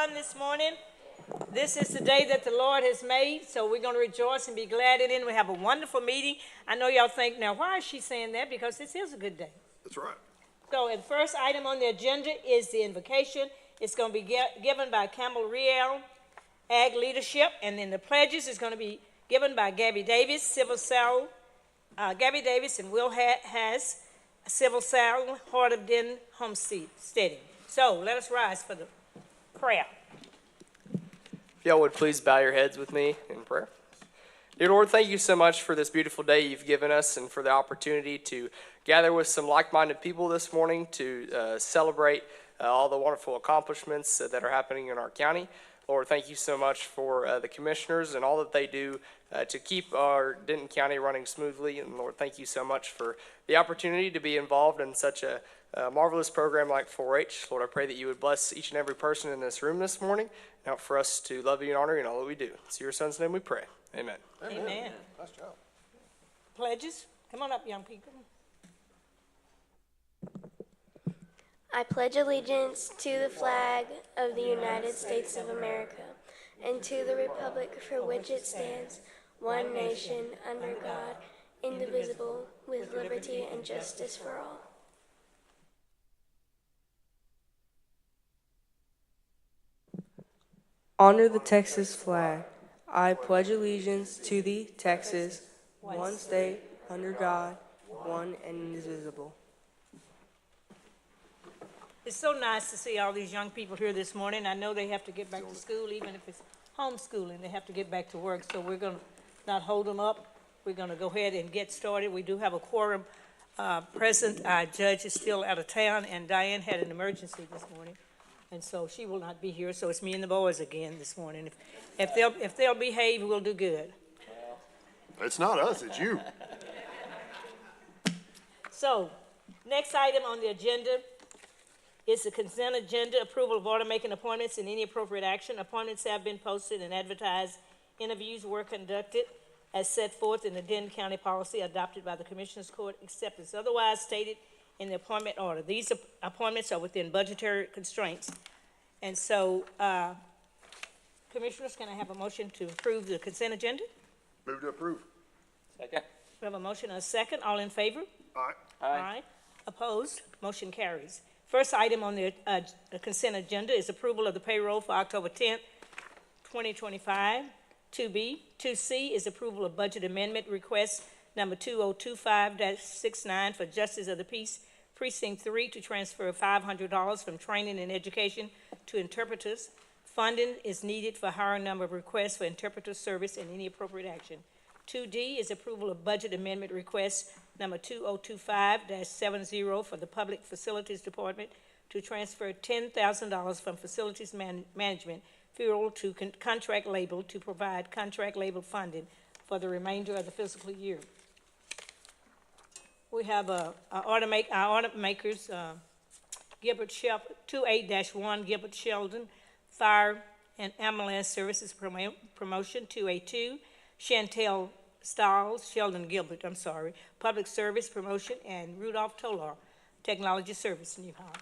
This morning. This is the day that the Lord has made, so we're going to rejoice and be glad in it. We have a wonderful meeting. I know y'all think, now, why is she saying that? Because this is a good day. That's right. So the first item on the agenda is the invocation. It's going to be given by Campbell Riel, Ag Leadership, and then the pledges is going to be given by Gabby Davis, Civil Sal, Gabby Davis and Will Has, Civil Sal, Heart of Den Homesteading. So let us rise for the prayer. If y'all would please bow your heads with me in prayer. Dear Lord, thank you so much for this beautiful day you've given us and for the opportunity to gather with some like-minded people this morning to celebrate all the wonderful accomplishments that are happening in our county. Lord, thank you so much for the commissioners and all that they do to keep our Denton County running smoothly. And Lord, thank you so much for the opportunity to be involved in such a marvelous program like 4-H. Lord, I pray that you would bless each and every person in this room this morning and help for us to love you and honor you in all that we do. It's in your son's name we pray. Amen. Amen. Nice job. Pledges. Come on up, young people. I pledge allegiance to the flag of the United States of America and to the republic for which it stands, one nation, under God, indivisible, with liberty and justice for all. Honor the Texas flag. I pledge allegiance to the Texas, one state, under God, one and indivisible. It's so nice to see all these young people here this morning. I know they have to get back to school, even if it's homeschooling, they have to get back to work. So we're going to not hold them up. We're going to go ahead and get started. We do have a quorum present. Our judge is still out of town, and Diane had an emergency this morning, and so she will not be here. So it's me and the boys again this morning. If they'll behave, we'll do good. It's not us, it's you. So, next item on the agenda is the consent agenda, approval of order making appointments and any appropriate action. Appointments have been posted and advertised. Interviews were conducted as set forth in the Denton County policy adopted by the Commissioners Court, except as otherwise stated in the appointment order. These appointments are within budgetary constraints. And so, Commissioners, can I have a motion to approve the consent agenda? Move to approve. Second. We have a motion and a second. All in favor? Aye. Aye. Opposed? Motion carries. First item on the consent agenda is approval of the payroll for October 10th, 2025. 2B. 2C is approval of budget amendment request number 2025-69 for Justice of the Peace Precinct 3 to transfer $500 from training and education to interpreters. Funding is needed for higher number of requests for interpreter service and any appropriate action. 2D is approval of budget amendment request number 2025-70 for the Public Facilities Department to transfer $10,000 from Facilities Management Bureau to contract label to provide contract label funding for the remainder of the fiscal year. We have our order makers, Gilbert 28-1 Gilbert Sheldon, Fire and Ambulance Services Promotion 2A2, Chantel Stiles, Sheldon Gilbert, Public Service Promotion, and Rudolph Tolar, Technology Service, New Holland.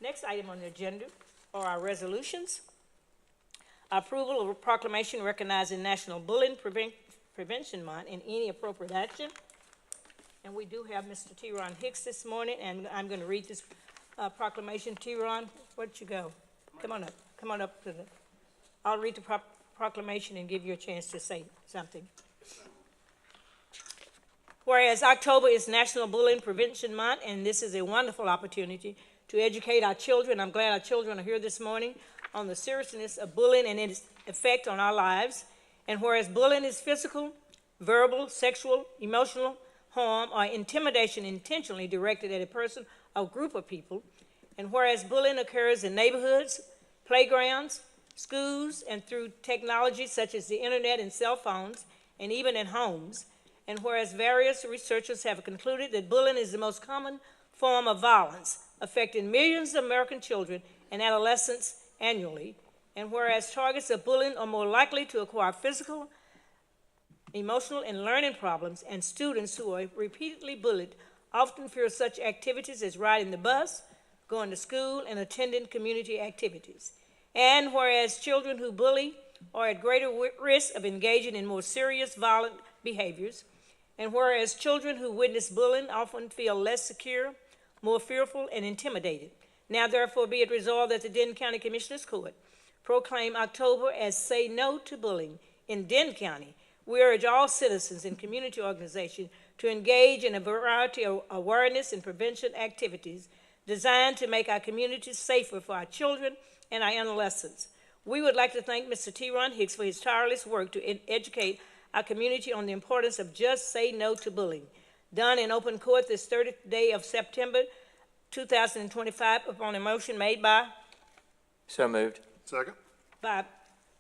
Next item on the agenda are our resolutions. Approval of a proclamation recognizing National Bullying Prevention Month and any appropriate action. And we do have Mr. T-Ron Hicks this morning, and I'm going to read this proclamation. T-Ron, where'd you go? Come on up. Come on up to the. I'll read the proclamation and give you a chance to say something. Whereas October is National Bullying Prevention Month, and this is a wonderful opportunity to educate our children. I'm glad our children are here this morning on the seriousness of bullying and its effect on our lives. And whereas bullying is physical, verbal, sexual, emotional harm, or intimidation intentionally directed at a person or group of people, and whereas bullying occurs in neighborhoods, playgrounds, schools, and through technology such as the internet and cell phones, and even in homes, and whereas various researchers have concluded that bullying is the most common form of violence affecting millions of American children and adolescents annually, and whereas targets of bullying are more likely to acquire physical, emotional, and learning problems, and students who are repeatedly bullied often fear such activities as riding the bus, going to school, and attending community activities. And whereas children who bully are at greater risk of engaging in more serious violent behaviors, and whereas children who witness bullying often feel less secure, more fearful, and intimidated. Now therefore be it resolved that the Denton County Commissioners Court proclaim October as Say No to Bullying in Denton County. We urge all citizens and community organizations to engage in a variety of awareness and prevention activities designed to make our communities safer for our children and our adolescents. We would like to thank Mr. T. Ron Hicks for his tireless work to educate our community on the importance of just say no to bullying. Done in open court this 30th day of September 2025 upon a motion made by So moved. Second?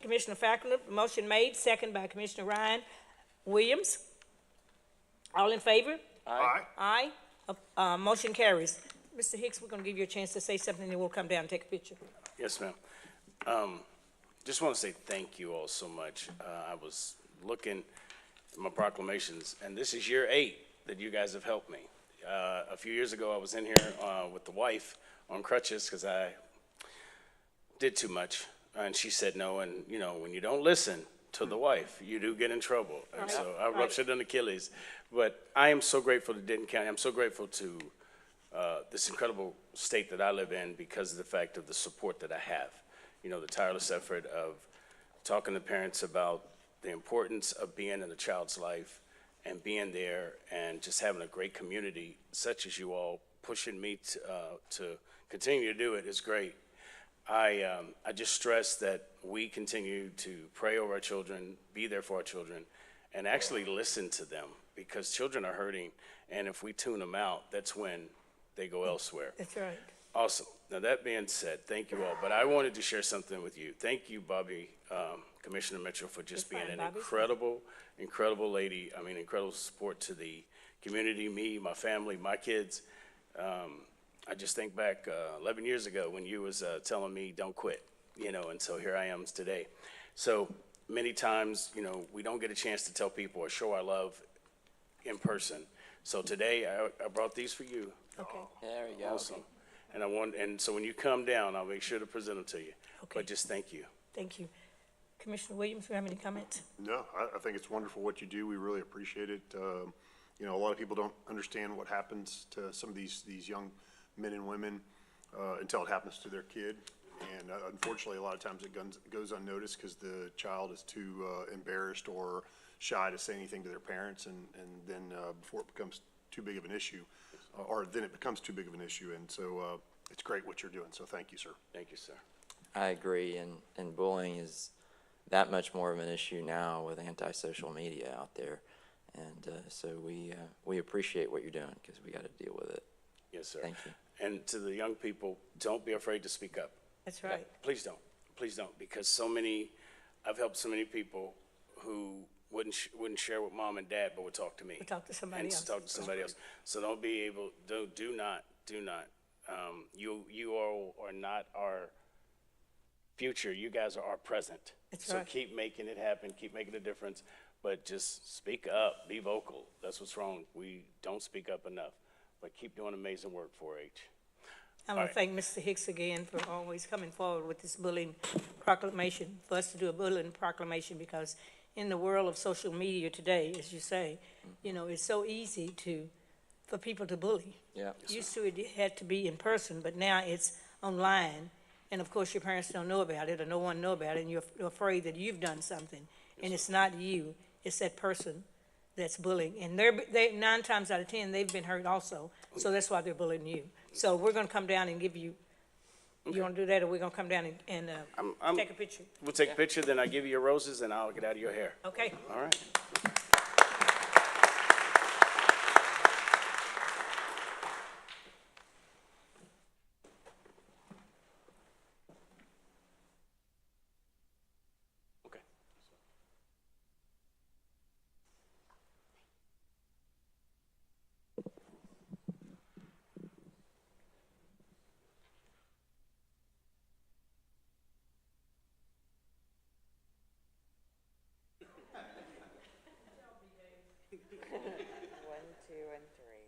Commissioner Falconer, motion made, second by Commissioner Ryan Williams. All in favor? Aye. Aye. Motion carries. Mr. Hicks, we're going to give you a chance to say something, and then we'll come down and take a picture. Yes, ma'am. Just want to say thank you all so much. I was looking at my proclamations, and this is year 8 that you guys have helped me. A few years ago, I was in here with the wife on crutches because I did too much, and she said no. And you know, when you don't listen to the wife, you do get in trouble. And so I ruptured an Achilles. But I am so grateful to Denton County. I'm so grateful to this incredible state that I live in because of the fact of the support that I have. You know, the tireless effort of talking to parents about the importance of being in a child's life and being there and just having a great community such as you all pushing me to continue to do it is great. I just stress that we continue to pray over our children, be there for our children, and actually listen to them because children are hurting, and if we tune them out, that's when they go elsewhere. That's right. Awesome. Now, that being said, thank you all. But I wanted to share something with you. Thank you, Bobby, Commissioner Mitchell, for just being an incredible lady. I mean, incredible support to the community, me, my family, my kids. I just think back 11 years ago when you was telling me don't quit, you know, and so here I am today. So many times, you know, we don't get a chance to tell people or show our love in person. So today I brought these for you. Okay. There you go. Awesome. And so when you come down, I'll make sure to present them to you. Okay. But just thank you. Thank you. Commissioner Williams, do you have any comments? No, I think it's wonderful what you do. We really appreciate it. You know, a lot of people don't understand what happens to some of these young men and women until it happens to their kid. And unfortunately, a lot of times it goes unnoticed because the child is too embarrassed or shy to say anything to their parents. And then before it becomes too big of an issue, then it becomes too big of an issue. And so it's great what you're doing. So thank you, sir. Thank you, sir. I agree, and bullying is that much more of an issue now with anti-social media out there. And so we appreciate what you're doing because we got to deal with it. Yes, sir. Thank you. And to the young people, don't be afraid to speak up. That's right. Please don't. Please don't. Because I've helped so many people who wouldn't share with mom and dad, but would talk to me. Talk to somebody else. Talk to somebody else. So do not. You all are not our future. You guys are our present. That's so right. keep making it happen. Keep making a difference. But just speak up. Be vocal. That's what's wrong. We don't speak up enough. But keep doing amazing work, 4-H. I want to thank Mr. Hicks again for always coming forward with this bullying proclamation, for us to do a bullying proclamation, because in the world of social media today, as you say, you know, it's so easy for people to bully. Yeah. Used to it had to be in person, but now it's online. And of course, your parents don't know about it, or no one know about it, and you're afraid that you've done something. And it's not you, it's that person that's bullying. And they 9 times out of 10, they've been hurt also. So that's why they're bullying you. So we're gonna come down and give you, you wanna do that, or we're gonna come down and take a picture? We'll take a picture, then I'll give you your roses, and I'll get out of your hair. Okay. All right. Okay. One, two, and three.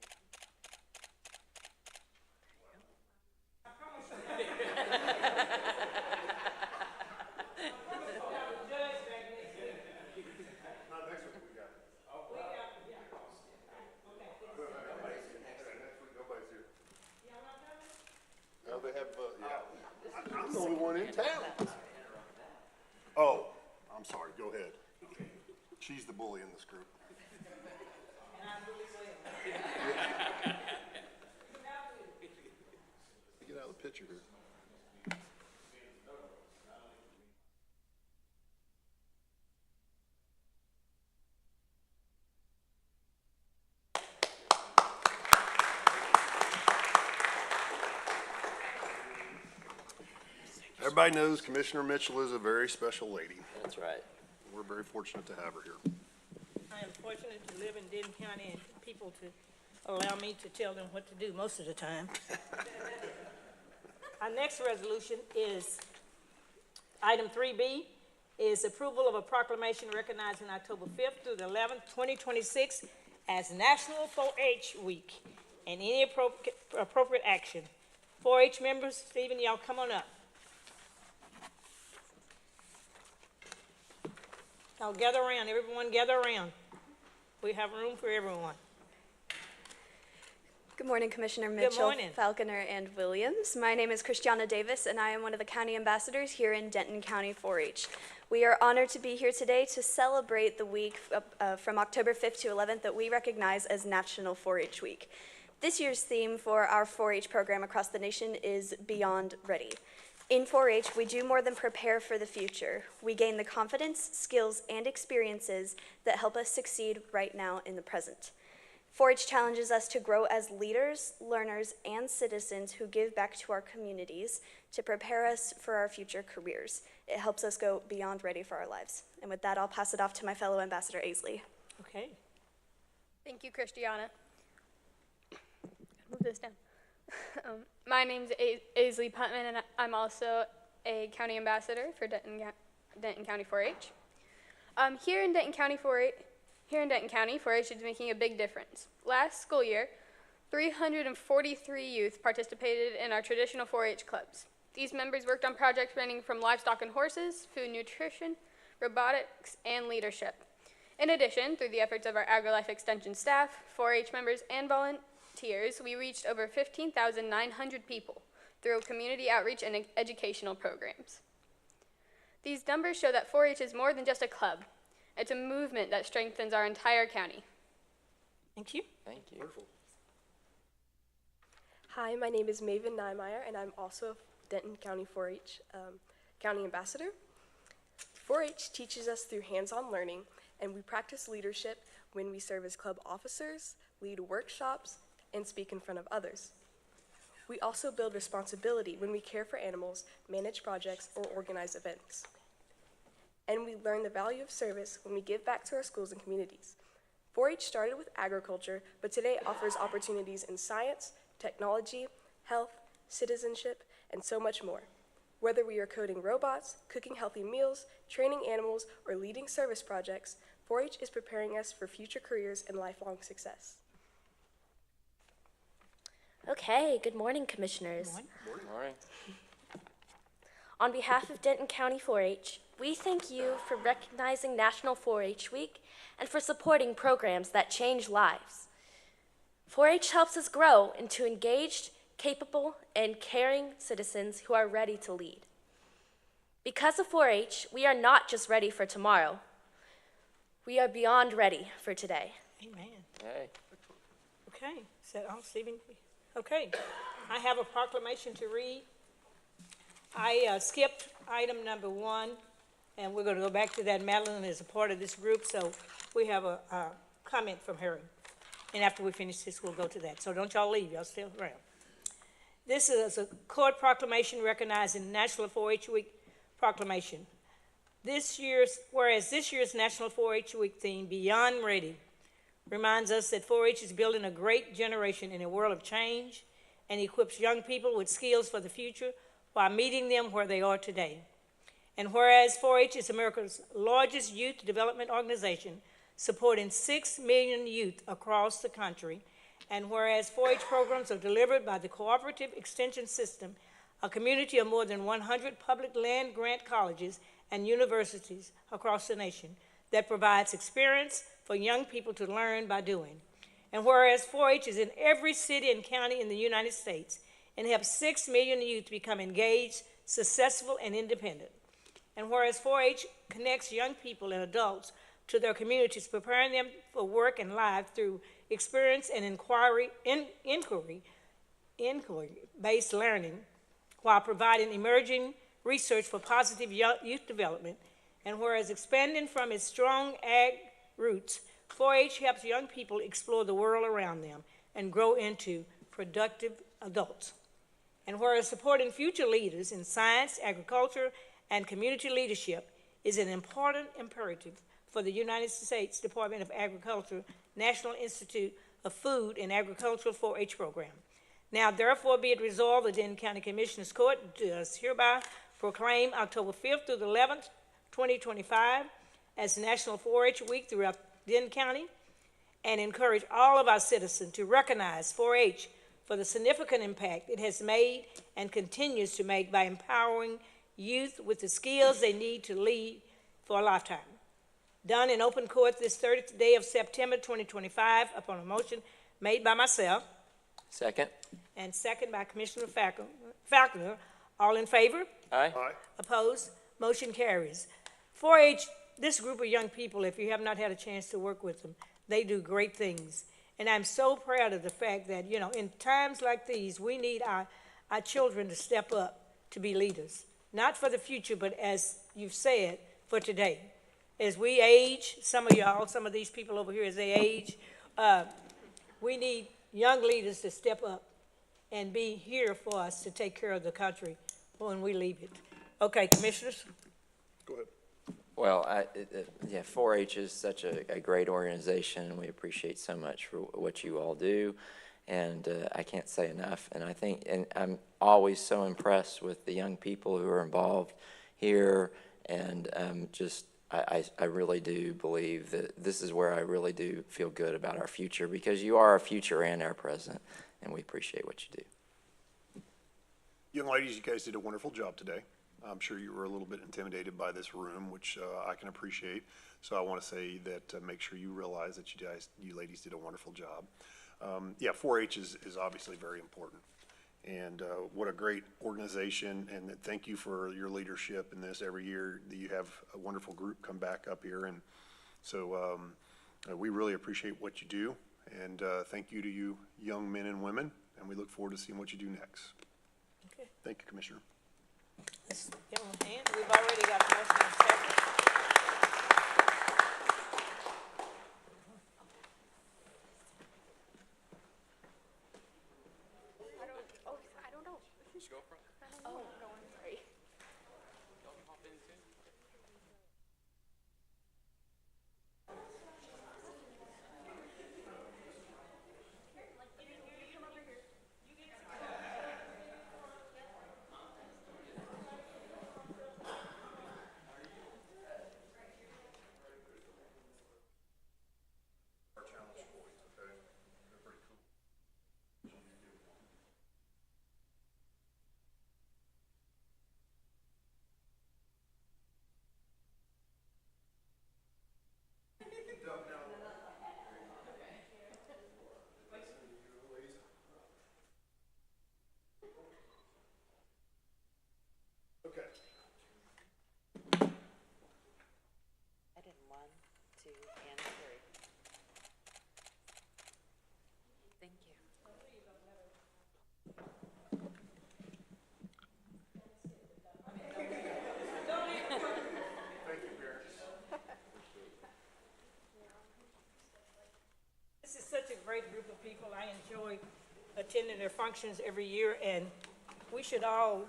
Everybody knows Commissioner Mitchell is a very special lady. That's right. We're very fortunate to have her here. I am fortunate to live in Denton County and people to allow me to tell them what to do most of the time. Our next resolution is, item 3B, is approval of a proclamation recognizing October 5th through the 11th, 2026 as National 4-H Week and any appropriate action. 4-H members, Stephen, y'all come on up. Y'all gather around, everyone gather around. We have room for everyone. Good morning, Commissioner Mitchell, morning. Falconer, and Williams. My name is Christiana Davis, and I am one of the county ambassadors here in Denton County 4-H. We are honored to be here today to celebrate the week from October 5th to 11th that we recognize as National 4-H Week. This year's theme for our 4-H program across the nation is Beyond Ready. In 4-H, we do more than prepare for the future. We gain the confidence, skills, and experiences that help us succeed right now in the present. 4-H challenges us to grow as leaders, learners, and citizens who give back to our communities to prepare us for our future careers. It helps us go beyond ready for our lives. And with that, I'll pass it off to my fellow Ambassador Aisley. Okay. Thank you, Christiana. Move this down. My name's Aisley Putman, and I'm also a county ambassador for Denton County 4-H. Here in Denton County, 4-H is making a big difference. Last school year, 343 youth participated in our traditional 4-H clubs. These members worked on projects ranging from livestock and horses, food nutrition, robotics, and leadership. In addition, through the efforts of our AgriLife Extension staff, 4-H members, and volunteers, we reached over 15,900 people through community outreach and educational programs. These numbers show that 4-H is more than just a club. It's a movement that strengthens our entire county. Thank you. Thank you. Wonderful. Hi, my name is Maven Niemeyer, and I'm also Denton County 4-H County Ambassador. 4-H teaches us through hands-on learning, and we practice leadership when we serve as club officers, lead workshops, and speak in front of others. We also build responsibility when we care for animals, manage projects, or organize events. And we learn the value of service when we give back to our schools and communities. 4-H started with agriculture, but today offers opportunities in science, technology, health, citizenship, and so much more. Whether we are coding robots, cooking healthy meals, training animals, or leading service projects, 4-H is preparing us for future careers and lifelong success. Okay, good morning, Commissioners. Good Morning. On behalf of Denton County 4-H, we thank you for recognizing National 4-H Week and for supporting programs that change lives. 4-H helps us grow into engaged, capable, and caring citizens who are ready to lead. Because of 4-H, we are not just ready for tomorrow. We are beyond ready for today. Amen. Hey. Okay, is that all, Stephen? Okay, I have a proclamation to read. I skipped item number 1, and we're going to go back to that. Madeline is a part of this group, so we have a comment from her. And after we finish this, we'll go to that. So don't y'all leave, y'all stay around. This is a court proclamation recognizing National 4-H Week proclamation. Whereas this year's National 4-H Week theme, Beyond Ready, reminds us that 4-H is building a great generation in a world of change and equips young people with skills for the future while meeting them where they are today. And whereas 4-H is America's largest youth development organization, supporting 6 million youth across the country, and whereas 4-H programs are delivered by the Cooperative Extension System, a community of more than 100 public land-grant colleges and universities across the nation that provides experience for young people to learn by doing. And whereas 4-H is in every city and county in the United States and helps 6 million youth become engaged, successful, and independent. And whereas 4-H connects young people and adults to their communities, preparing them for work and life through experience and inquiry-based learning, while providing emerging research for positive youth development. And whereas expanding from its strong ag roots, 4-H helps young people explore the world around them and grow into productive adults. And whereas supporting future leaders in science, agriculture, and community leadership is an important imperative for the United States Department of Agriculture National Institute of Food and Agricultural 4-H program. Now, therefore, be it resolved, the Denton County Commissioners Court does hereby proclaim October 5th through the 11th, 2025 as National 4-H Week throughout Denton County, and encourage all of our citizens to recognize 4-H for the significant impact it has made and continues to make by empowering youth with the skills they need to lead for a lifetime. Done in open court this 30th day of September 2025 upon a motion made by myself. Second. And second by Commissioner Falconer. All in favor? Aye. Aye. Opposed? Motion carries. 4-H, this group of young people, if you have not had a chance to work with them, they do great things. And I'm so proud of the fact that, you know, in times like these, we need our children to step up to be leaders. Not for the future, but as you've said, for today. As we age, some of y'all, some of these people over here, as they age, we need young leaders to step up and be here for us to take care of the country when we leave it. Okay, commissioners? Go ahead. Well, yeah, 4-H is such a great organization, and we appreciate so much for what you all do, and I can't say enough. And I think, and I'm always so impressed with the young people who are involved here, and I really do believe that this is where I really do feel good about our future, because you are our future and our present, and we appreciate what you do. Young ladies, you guys did a wonderful job today. I'm sure you were a little bit intimidated by this room, which I can appreciate. So I want to say that make sure you realize that you ladies did a wonderful job. Yeah, 4-H is obviously very important. And what a great organization, and thank you for your leadership in this. Every year that you have a wonderful group come back up here, and so we really appreciate what you do, and thank you to you young men and women, and we look forward to seeing what you do next. Okay. Thank you, Commissioner. Let's give them a hand. We've already got a motion and a second. Okay. Item 1, 2, and 3. Thank you. This is such a great group of people. I enjoy attending their functions every year, and we should all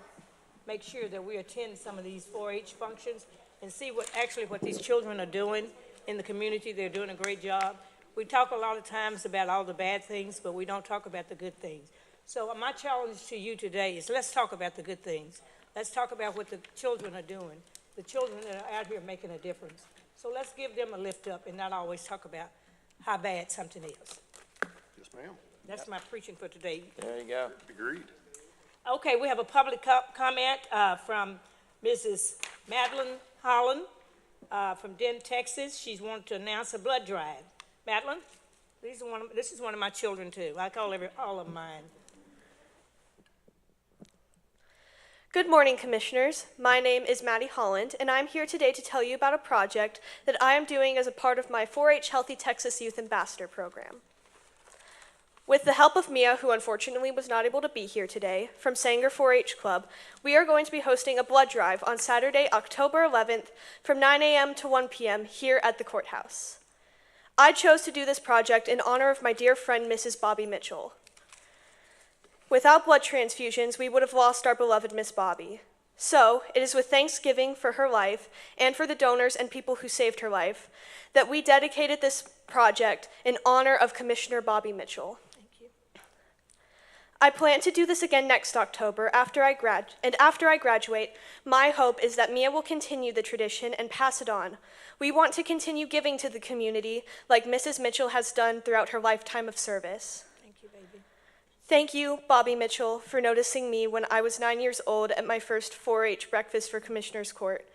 make sure that we attend some of these 4-H functions and see what these children are doing in the community. They're doing a great job. We talk a lot of times about all the bad things, but we don't talk about the good things. So my challenge to you today is let's talk about the good things. Let's talk about what the children are doing, the children that are out here making a difference. So let's give them a lift up and not always talk about how bad something is. Yes, ma'am. That's my preaching for today. There you go. Agreed. Okay, we have a public comment from Mrs. Madeline Holland from Denton, Texas. She's wanted to announce a blood drive. Madeline, this is one of my children too. I call all of mine. Good morning, Commissioners. My name is Maddie Holland, and I'm here today to tell you about a project that I am doing as a part of my 4-H Healthy Texas Youth Ambassador Program. With the help of Mia, who unfortunately was not able to be here today, from Sanger 4-H Club, we are going to be hosting a blood drive on Saturday, October 11th from 9 a.m. to 1 p.m. here at the courthouse. I chose to do this project in honor of my dear friend, Mrs. Bobby Mitchell. Without blood transfusions, we would have lost our beloved Miss Bobby. So, it is with thanksgiving for her life and for the donors and people who saved her life that we dedicated this project in honor of Commissioner Bobby Mitchell. Thank you. I plan to do this again next October after I graduate. My hope is that Mia will continue the tradition and pass it on. We want to continue giving to the community like Mrs. Mitchell has done throughout her lifetime of service. Thank you, baby. Thank you, Bobby Mitchell, for noticing me when I was 9 years old at my first 4-H breakfast for Commissioner's Court.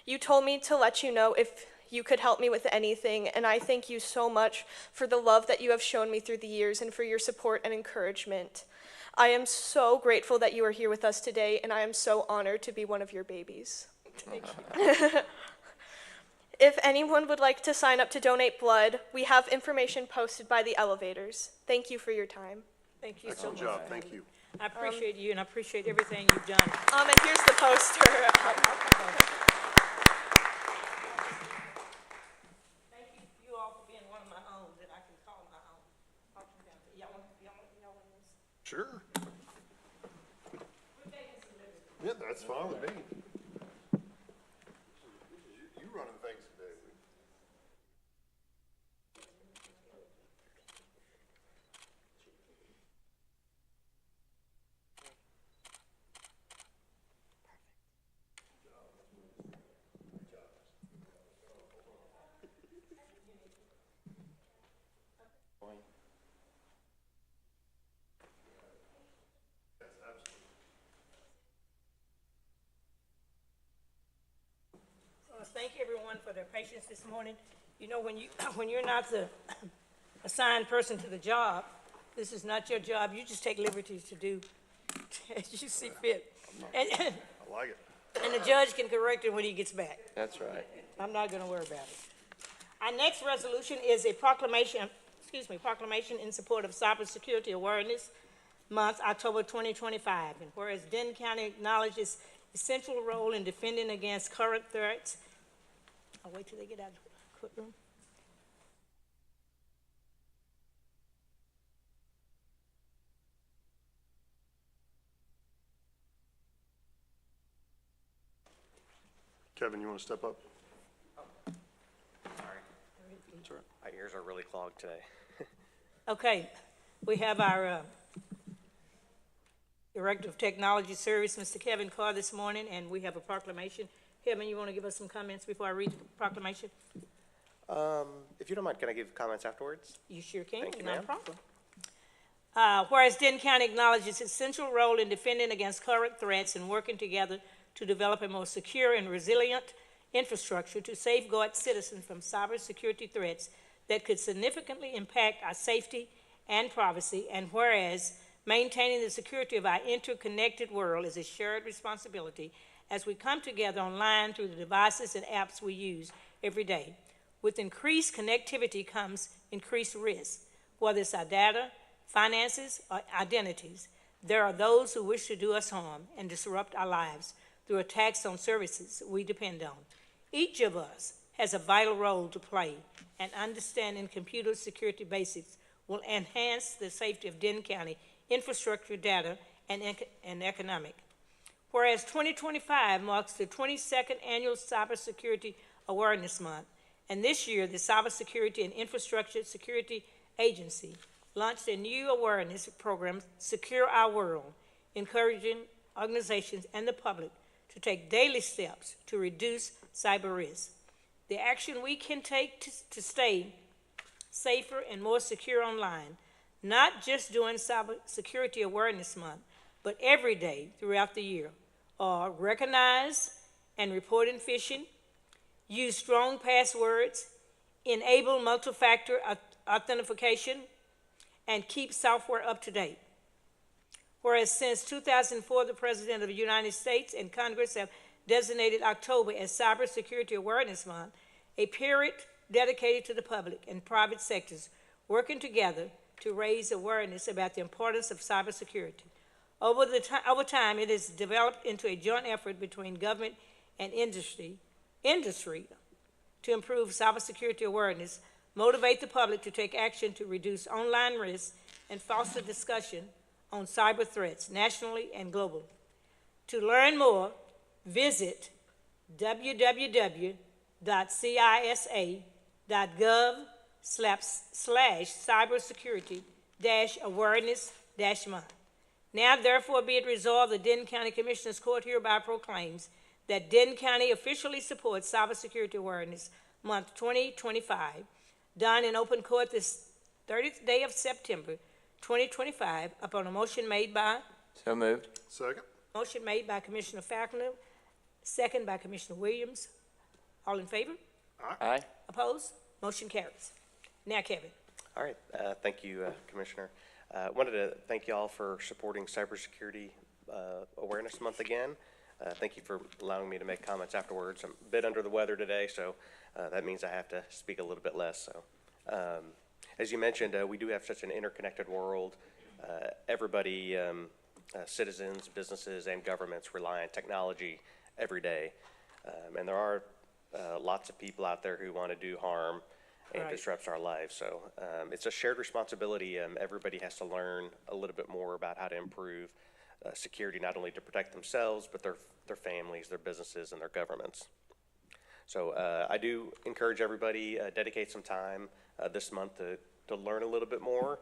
You told me to let you know if you could help me with anything, and I thank you so much for the love that you have shown me through the years and for your support and encouragement. I am so grateful that you are here with us today, and I am so honored to be one of your babies. Thank you. If anyone would like to sign up to donate blood, we have information posted by the elevators. Thank you for your time. Thank you so Excellent much. job, thank you. I appreciate you, and I appreciate everything you've done. And here's the poster. Thank you all for being one of my own that I can call my own. Y'all want this? Sure. Yeah, that's fine with me. You running things today. Thank everyone for their patience this morning. You know, when you're not the assigned person to the job, this is not your job. You just take liberties to do as you see fit. And, I like it. and the judge can correct it when he gets back. That's right. I'm not going to worry about it. Our next resolution is a proclamation in support of Cybersecurity Awareness Month, October 2025. And whereas Denton County acknowledges its central role in defending against current threats. I'll wait till they get out of the courtroom. Kevin, you want to step up? Sorry. My ears are really clogged today. Okay, we have our Director of Technology Service, Mr. Kevin Carr, this morning, and we have a proclamation. Kevin, you want to give us some comments before I read the proclamation? If you don't mind, can I give comments afterwards? You sure can, Thank you, not a ma'am. problem. Whereas Denton County acknowledges its central role in defending against current threats and working together to develop a more secure and resilient infrastructure to safeguard citizens from cybersecurity threats that could significantly impact our safety and privacy, and whereas maintaining the security of our interconnected world is a shared responsibility as we come together online through the devices and apps we use every day. With increased connectivity comes increased risk, whether it's our data, finances, or identities. There are those who wish to do us harm and disrupt our lives through attacks on services we depend on. Each of us has a vital role to play, and understanding computer security basics will enhance the safety of Denton County infrastructure, data, and economic. Whereas 2025 marks the 22nd Annual Cybersecurity Awareness Month, and this year the Cybersecurity and Infrastructure Security Agency launched a new awareness program, Secure Our World, encouraging organizations and the public to take daily steps to reduce cyber risk. The action we can take to stay safer and more secure online, not just during Cybersecurity Awareness Month, but every day throughout the year, are recognize and report phishing, use strong passwords, enable multi-factor authentication, and keep software up to date. Whereas since 2004, the President of the United States and Congress have designated October as Cybersecurity Awareness Month, a period dedicated to the public and private sectors working together to raise awareness about the importance of cybersecurity. Over time, it has developed into a joint effort between government and industry to improve cybersecurity awareness, motivate the public to take action to reduce online risks, and foster discussion on cyber threats nationally and globally. To learn more, visit www.cis.gov/cybersecurity-awareness-month. Now therefore be it resolved, the Denton County Commissioners Court hereby proclaims that Denton County officially supports Cybersecurity Awareness Month 2025, done in open court this 30th day of September 2025, upon a motion made by, So moved. Second? motion made by Commissioner Falconer, second by Commissioner Williams. All in favor? Aye. Opposed? Motion carries. Now, Kevin. All right, thank you, Commissioner. Wanted to thank you all for supporting Cybersecurity Awareness Month again. Thank you for allowing me to make comments afterwards. I'm a bit under the weather today, so that means I have to speak a little bit less. So, as you mentioned, we do have such an interconnected world. Everybody, citizens, businesses, and governments rely on technology every day. And there are lots of people out there who want to do harm and Right. disrupts our lives. So it's a shared responsibility. Everybody has to learn a little bit more about how to improve security, not only to protect themselves, but their families, their businesses, and their governments. So I do encourage everybody, dedicate some time this month to learn a little bit more,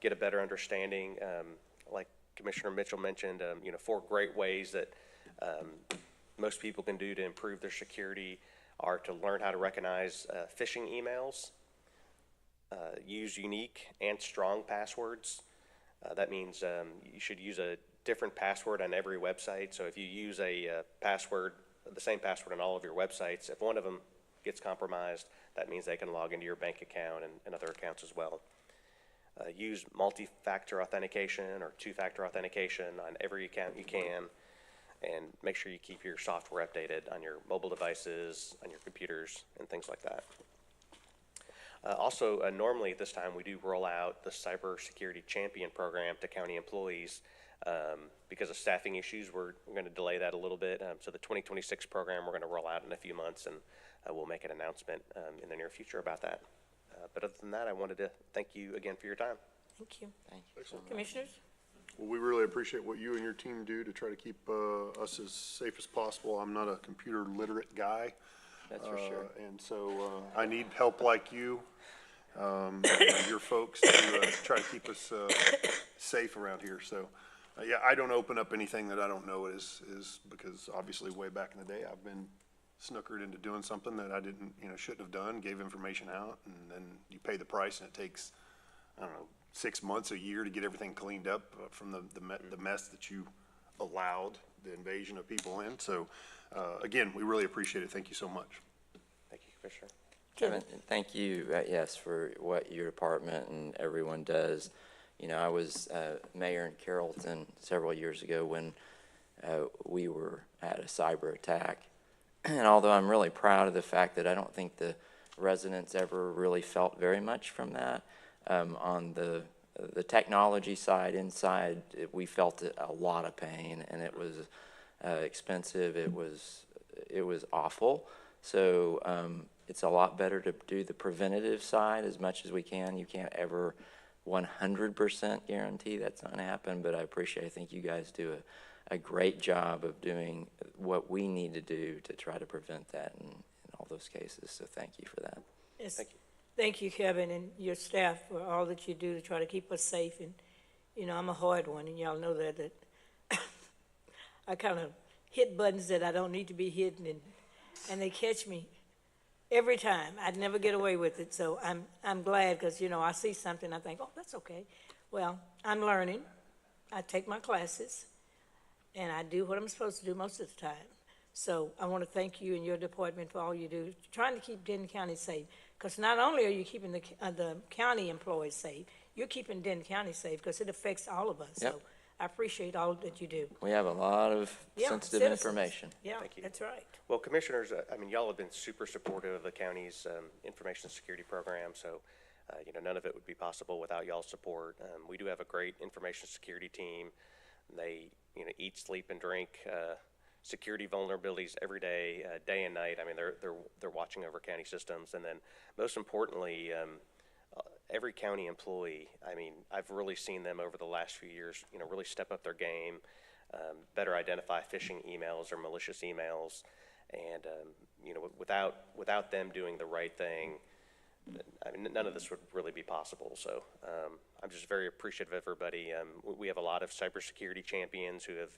get a better understanding. Like Commissioner Mitchell mentioned, 4 great ways that most people can do to improve their security are to learn how to recognize phishing emails, use unique and strong passwords. That means you should use a different password on every website. So if you use a password, the same password on all of your websites, if one of them gets compromised, that means they can log into your bank account and other accounts as well. Use multi-factor authentication or 2-factor authentication on every account you can, and make sure you keep your software updated on your mobile devices, on your computers, and things like that. Also, normally at this time, we do roll out the Cybersecurity Champion Program to county employees. Because of staffing issues, we're going to delay that a little bit. So the 2026 program we're going to roll out in a few months, and we'll make an announcement in the near future about that. But other than that, I wanted to thank you again for your time. Thank you. Thank you so much. Commissioners? Well, we really appreciate what you and your team do to try to keep us as safe as possible. I'm not a computer literate guy. That's for sure. And so I need help like you, and your folks, to try to keep us safe around here. So, yeah, I don't open up anything that I don't know is because obviously way back in the day I've been snookered into doing something that I didn't, shouldn't have done, gave information out, and then you pay the price, and it takes, I don't know, 6 months, a year to get everything cleaned up from the mess that you allowed the invasion of people in. So, again, we really appreciate it. Thank you so much. Thank you, Commissioner. Kevin, thank you, yes, for what your department and everyone does. I was mayor in Carrollton several years ago when we were at a cyber attack. And although I'm really proud of the fact that I don't think the residents ever really felt very much from that, on the technology side inside, we felt a lot of pain, and it was expensive. It was awful. So it's a lot better to do the preventative side as much as we can. You can't ever 100% guarantee that's not going to happen, but I think you guys do a great job of doing what we need to do to try to prevent that in all those cases. So thank you for that. Yes. Thank you. Thank you, Kevin, and your staff for all that you do to try to keep us safe. And, I'm a hard one, and y'all know that I kind of hit buttons that I don't need to be hitting, and they catch me every time. I'd never get away with it. So I'm glad because, I see something, I think, oh, that's okay. Well, I'm learning. I take my classes, and I do what I'm supposed to do most of the time. So I want to thank you and your department for all you do, trying to keep Denton County safe. Because not only are you keeping the county employees safe, you're keeping Denton County safe because it affects all of us. Yep. So I appreciate all that you do. We have a lot of Yeah, sensitive citizens. information. Yeah, Thank you. that's right. Well, Commissioners, y'all have been super supportive of the county's information security program, so, none of it would be possible without y'all's support. We do have a great information security team. They, eat, sleep, and drink security vulnerabilities every day, day and night. I mean, they're watching over county systems, and then most importantly, every county employee, I mean, I've really seen them over the last few years, really step up their game, better identify phishing emails or malicious emails. And, without them doing the right thing, I mean, none of this would really be possible. So I'm just very appreciative of everybody. We have a lot of cybersecurity champions who have,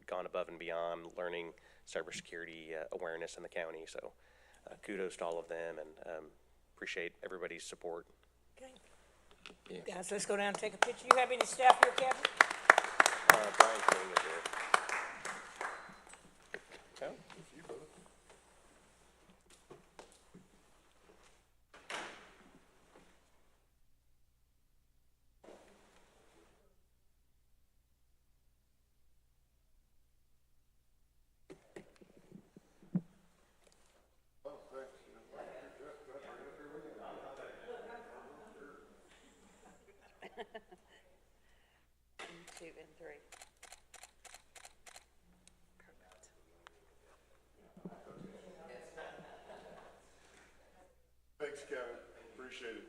gone above and beyond learning cybersecurity awareness in the county. So kudos to all of them, and appreciate everybody's support. Okay. Yeah. Guys, let's go down and take a picture. You have any staff here, Kevin? Brian King is here. Okay. One, two, and three. Perfect. Thanks, Kevin. Appreciate it.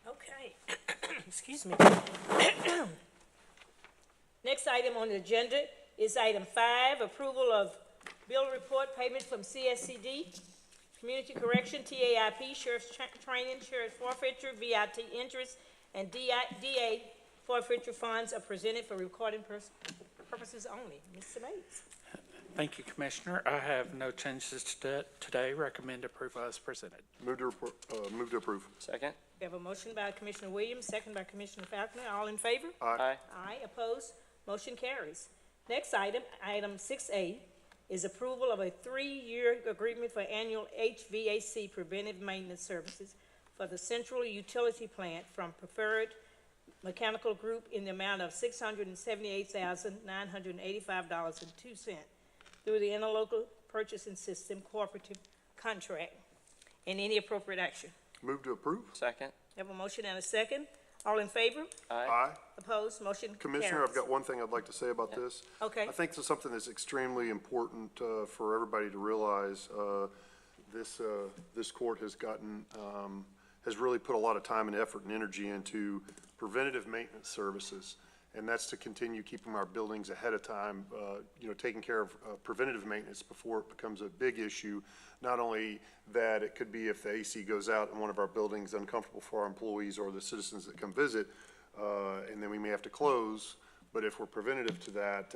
Okay. Excuse me. Next item on the agenda is item 5, approval of bill report payment from CSCD, Community Correction, TAIP, Sheriff's Training, Sheriff's Forfeiture, VIT interest, and DA forfeiture funds are presented for recording purposes only. Mr. Mays. Thank you, Commissioner. I have no changes today. Recommend approval as presented. Move to approve. Second? We have a motion by Commissioner Williams, second by Commissioner Falconer. All in favor? Aye. Aye. Opposed? Motion carries. Next item, item 6A, is approval of a 3-year agreement for annual HVAC preventive maintenance services for the central utility plant from Preferred Mechanical Group in the amount of $678,985.02 through the Interlocal Purchasing System Cooperative Contract, and any appropriate action. Move to approve. Second? Have a motion and a second. All in favor? Aye. Opposed? Motion Commissioner, carries. I've got one thing I'd like to say about this. Okay. I think this is something that's extremely important for everybody to realize. This court has has really put a lot of time and effort and energy into preventative maintenance services, and that's to continue keeping our buildings ahead of time, taking care of preventative maintenance before it becomes a big issue. Not only that, it could be if the AC goes out in one of our buildings, uncomfortable for our employees or the citizens that come visit, and then we may have to close. But if we're preventative to that,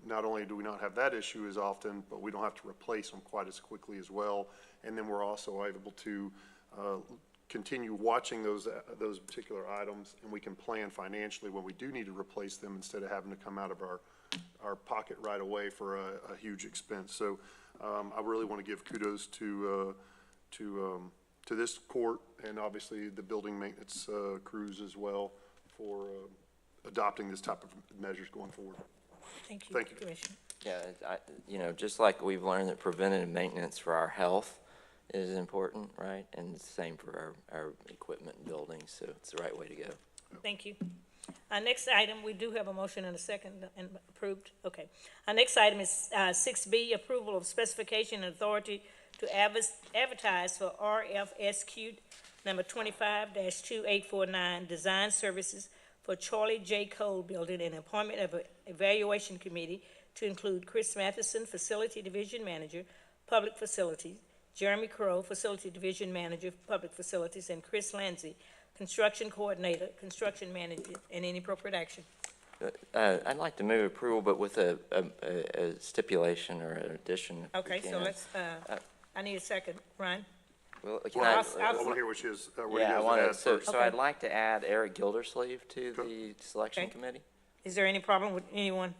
not only do we not have that issue as often, but we don't have to replace them quite as quickly as well. And then we're also able to continue watching those particular items, and we can plan financially when we do need to replace them instead of having to come out of our pocket right away for a huge expense. So I really want to give kudos to this court and obviously the building maintenance crews as well for adopting this type of measures going forward. Thank you. Thank you. Commissioner. Yeah, just like we've learned that preventative maintenance for our health is important, right? And the same for our equipment and buildings, so it's the right way to go. Thank you. Our next item, we do have a motion and a second and approved. Okay. Our next item is 6B, approval of specification and authority to advertise for RFSQ number 25-2849, design services for Charlie J. Cole Building and appointment of an evaluation committee to include Chris Matheson, Facility Division Manager, Public Facilities, Jeremy Crow, Facility Division Manager, Public Facilities, and Chris Lanzi, Construction Coordinator, Construction Manager, and any appropriate action. I'd like to move approval, but with a stipulation or an addition. if we Okay, so can. let's, I need a second. Ryan? Well, can Well, I I want to hear what he has yeah, I to want add to, so first. Okay. I'd like to add Eric Gildersleeve to the selection Okay. committee. Is there any problem with anyone?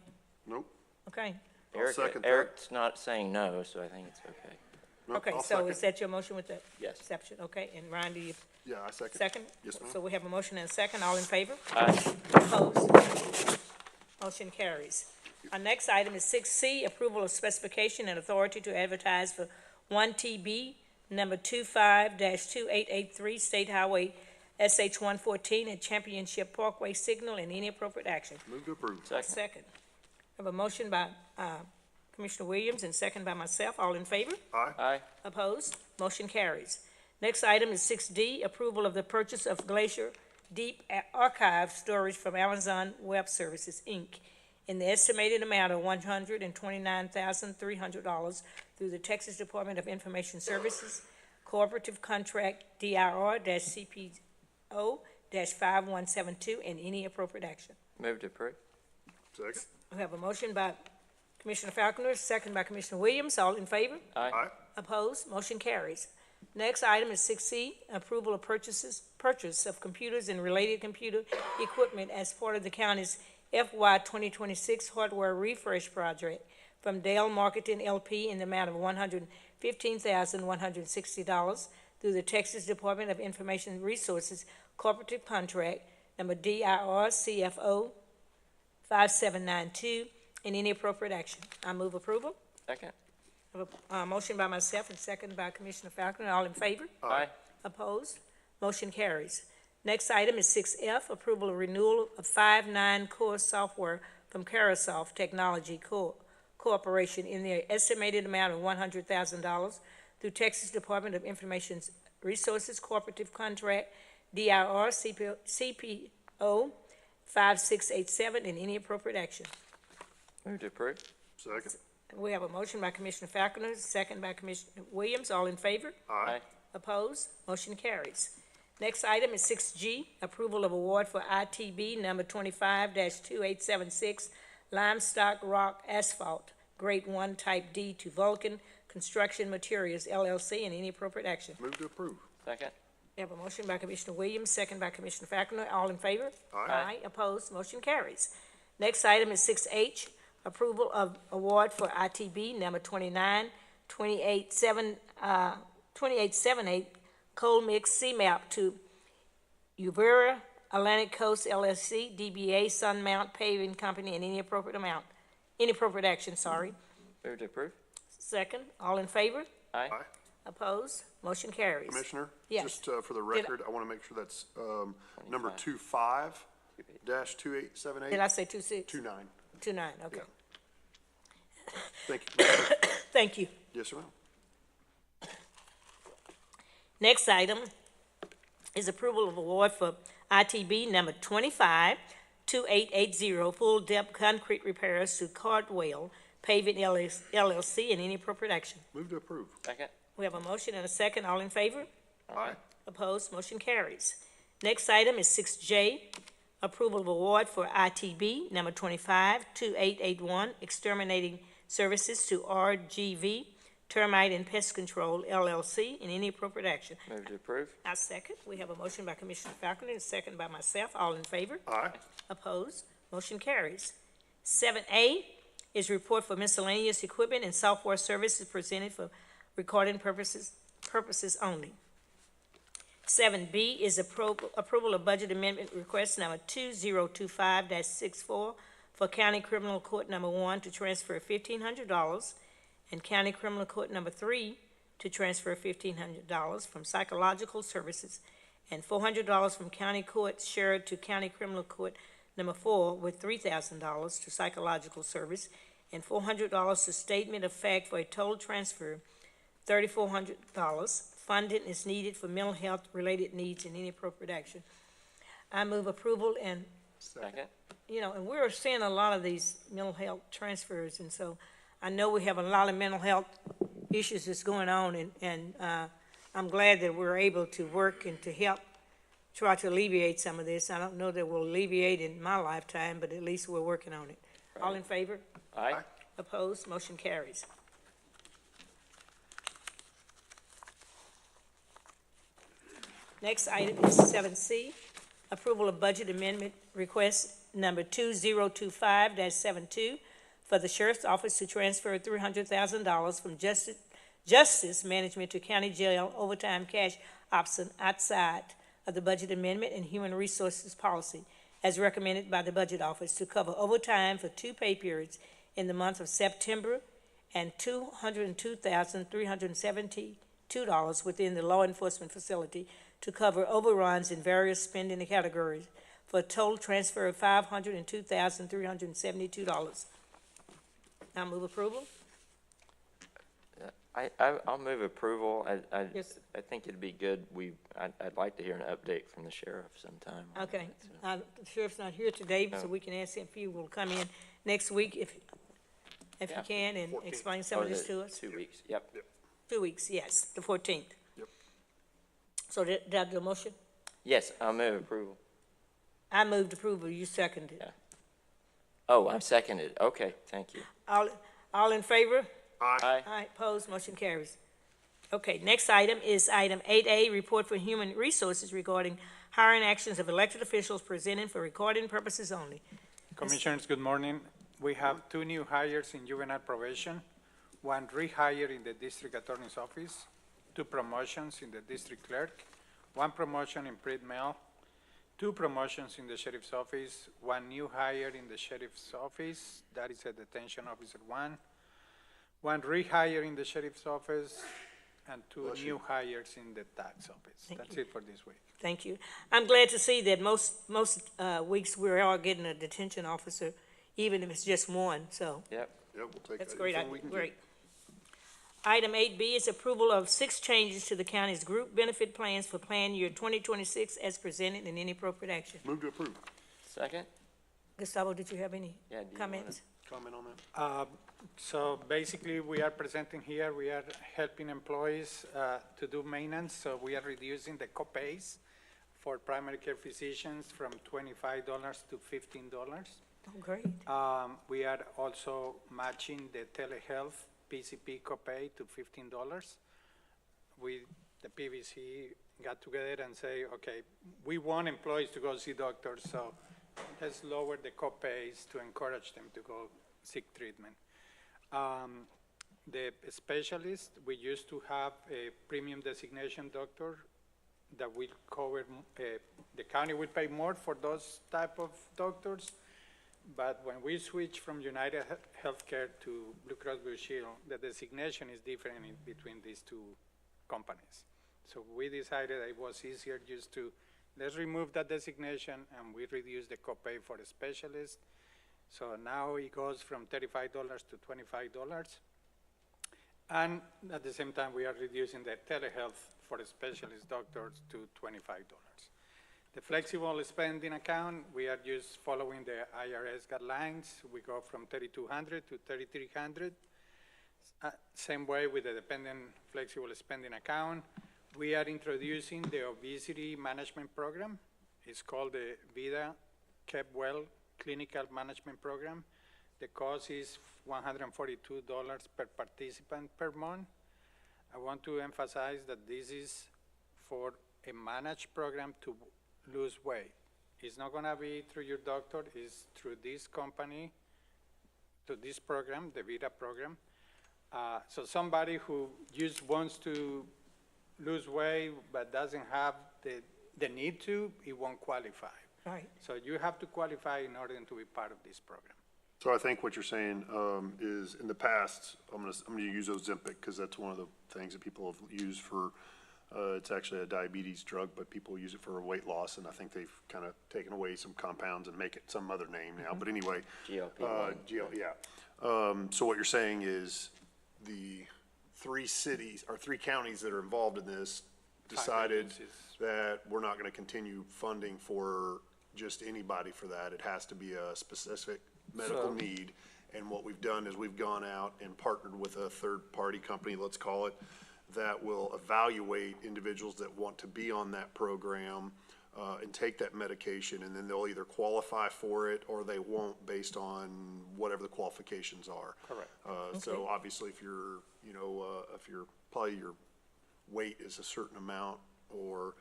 Nope. Okay. I'll second that. Eric's not saying no, so I think it's okay. Nope, Okay, I'll so second. is that your motion with that? Yes. Exception, okay, and Ryan, do you Yeah, I second. second? Yes, ma'am. So we have a motion and a second, all in favor? Aye. Opposed? Motion carries. Our next item is 6C, approval of specification and authority to advertise for 1TB, number 25-2883, State Highway SH 114 at Championship Parkway Signal, and any appropriate action. Move to approve. Second. I have a motion by Commissioner Williams and second by myself. All in favor? Aye. Aye. Opposed? Motion carries. Next item is 6D, approval of the purchase of Glacier Deep Archive storage from Amazon Web Services, Inc., in the estimated amount of $129,300 through the Texas Department of Information Services, Cooperative Contract DRR-CPO-5172, and any appropriate action. Move to approve. Second. We have a motion by Commissioner Falconer, second by Commissioner Williams. All in favor? Aye. Aye. Opposed? Motion carries. Next item is 6C, approval of purchase of computers and related computer equipment as part of the county's FY 2026 hardware refresh project from Dale Marketing LP in the amount of $115,160 through the Texas Department of Information Resources Cooperative Contract number DIR-CFO 5792, and any appropriate action. I move approval. Second. I have a motion by myself and second by Commissioner Falconer. All in favor? Aye. Opposed? Motion carries. Next item is 6F, approval of renewal of 5.9 core software from Carasoft Technology Corporation in the estimated amount of $100,000 through Texas Department of Information Resources Cooperative Contract DIR-CPO 5687, and any appropriate action. Move to approve. Second. We have a motion by Commissioner Falconer, second by Commissioner Williams. All in favor? Aye. Opposed? Motion carries. Next item is 6G, approval of award for ITB number 25-2876, Limestock Rock Asphalt, Grade 1, Type D, to Vulcan Construction Materials, LLC, and any appropriate action. Move to approve. Second. We have a motion by Commissioner Williams, second by Commissioner Falconer. All in favor? Aye. Opposed? Motion carries. Next item is 6H, approval of award for ITB number 2878 coal mix CMAP to Uvera Atlantic Coast LLC, DBA Sunmount Paving Company, and any appropriate action, sorry. Move to approve. Second. All in favor? Aye. Aye. Opposed? Motion carries. Commissioner? Yes. Just for the record, I want to make sure that's number 25-2878. Did I say 26? 29. 29, okay. Thank you. Thank you. Yes, sir, ma'am. Next item is approval of award for ITB number 25-2880, full depth concrete repairs to Cardwell Paving LLC, and any appropriate action. Move to approve. Second. We have a motion and a second. All in favor? Aye. Opposed? Motion carries. Next item is 6J, approval of award for ITB number 25-2881, exterminating services to RGV Termite and Pest Control LLC, and any appropriate action. Move to approve. I second. We have a motion by Commissioner Falconer and a second by myself. All in favor? Aye. Opposed? Motion carries. 7A is report for miscellaneous equipment and software services presented for recording purposes only. 7B is approval of budget amendment request number 2025-64 for County Criminal Court number 1 to transfer $1,500 and County Criminal Court number 3 to transfer $1,500 from psychological services and $400 from County Court shared to County Criminal Court number 4 with $3,000 to psychological service and $400 to statement of fact for a total transfer $3,400. Funding is needed for mental health related needs and any appropriate action. I move approval, and Second. and we're seeing a lot of these mental health transfers, and so I know we have a lot of mental health issues that's going on, and I'm glad that we're able to work and to help try to alleviate some of this. I don't know that we'll alleviate in my lifetime, but at least we're working on it. All in favor? Aye. Opposed? Motion carries. Next item is 7C, approval of budget amendment request number 2025-72 for the Sheriff's Office to transfer $300,000 from Justice Management to County Jail overtime cash option outside of the budget amendment and human resources policy as recommended by the Budget Office to cover overtime for 2 pay periods in the month of September and $202,372 within the law enforcement facility to cover overruns in various spending categories for a total transfer of $502,372. I move approval. I'll move approval. Yes. I think it'd be good. I'd like to hear an update from the sheriff sometime. Okay, the sheriff's not here today, so we can ask him if he will come in next week if Yeah. he can and explain some of this to us. 2 weeks, yep. 2 weeks, yes, the 14th. Yep. So did I do a motion? Yes, I'll move approval. I moved approval, you seconded. Yeah. Oh, I'm seconded. Okay, thank you. All in favor? Aye. Aye, opposed, motion carries. Okay, next item is item 8A, report for human resources regarding hiring actions of elected officials presented for recording purposes only. Commissioners, good morning. We have 2 new hires in juvenile probation, 1 rehire in the district attorney's office, 2 promotions in the district clerk, 1 promotion in print mail, 2 promotions in the sheriff's office, 1 new hire in the sheriff's office, that is a detention officer 1 rehire in the sheriff's office, and 2 new hires in the tax office. That's it for this week. Thank you. I'm glad to see that most weeks we are getting a detention officer, even if it's just 1, so. Yep. Yeah, we'll take That's that. great, Anything we can get. great. Item 8B is approval of 6 changes to the county's group benefit plans for plan year 2026 as presented in any appropriate action. Move to approve. Second? Gustavo, did you have any Yeah, do you comments? Comment on that? So basically, we are presenting here, we are helping employees to do maintenance, so we are reducing the copays for primary care physicians from $25 to $15. Oh, great. We are also matching the telehealth PCP copay to $15. The PVC got together and say, okay, we want employees to go see doctors, so let's lower the copays to encourage them to go seek treatment. The specialist, we used to have a premium designation doctor that will cover, the county will pay more for those type of doctors. But when we switch from United Healthcare to Blue Cross Blue Shield, the designation is different between these 2 companies. So we decided it was easier just to, let's remove that designation and we reduce the copay for a specialist. So now it goes from $35 to $25. And at the same time, we are reducing the telehealth for a specialist doctors to $25. The flexible spending account, we are just following the IRS guidelines. We go from $3,200 to $3,300. Same way with the dependent flexible spending account. We are introducing the obesity management program. It's called the Vida Kept Well Clinical Management Program. The cost is $142 per participant per month. I want to emphasize that this is for a managed program to lose weight. It's not gonna be through your doctor, it's through this company, to this program, the Vida program. So somebody who just wants to lose weight but doesn't have the need to, it won't qualify. Right. So you have to qualify in order to be part of this program. So I think what you're saying is in the past, I'm gonna use Ozempic because that's one of the things that people have used for, it's actually a diabetes drug, but people use it for weight loss, and I think they've kind of taken away some compounds and make it some other name now, but anyway. GLP-1. Yeah. So what you're saying is the 3 cities, or 3 counties that are involved in this decided that we're not gonna continue funding for just anybody for that. It has to be a specific medical need. And what we've done is we've gone out and partnered with a third-party company, let's call it, that will evaluate individuals that want to be on that program and take that medication, and then they'll either qualify for it or they won't based on whatever the qualifications are. Correct. So obviously if you're, probably your weight is a certain amount, or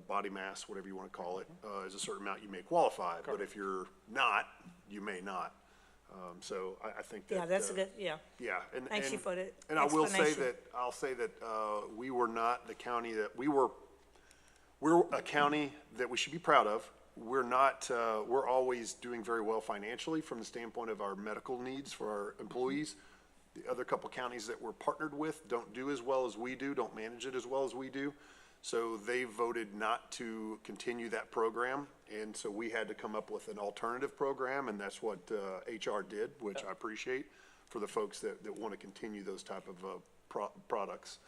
body mass, whatever you want to call it, is a certain amount, you may qualify. But if you're not, you may not. So I think that. Yeah, that's a good, yeah. Yeah. Thank you for the And I will say explanation. that, we were not the county that, we're a county that we should be proud of. We're not, we're always doing very well financially from the standpoint of our medical needs for our employees. The other couple counties that we're partnered with don't do as well as we do, don't manage it as well as we do. So they voted not to continue that program, and so we had to come up with an alternative program, and that's what HR did, which I appreciate for the folks that want to continue those type of products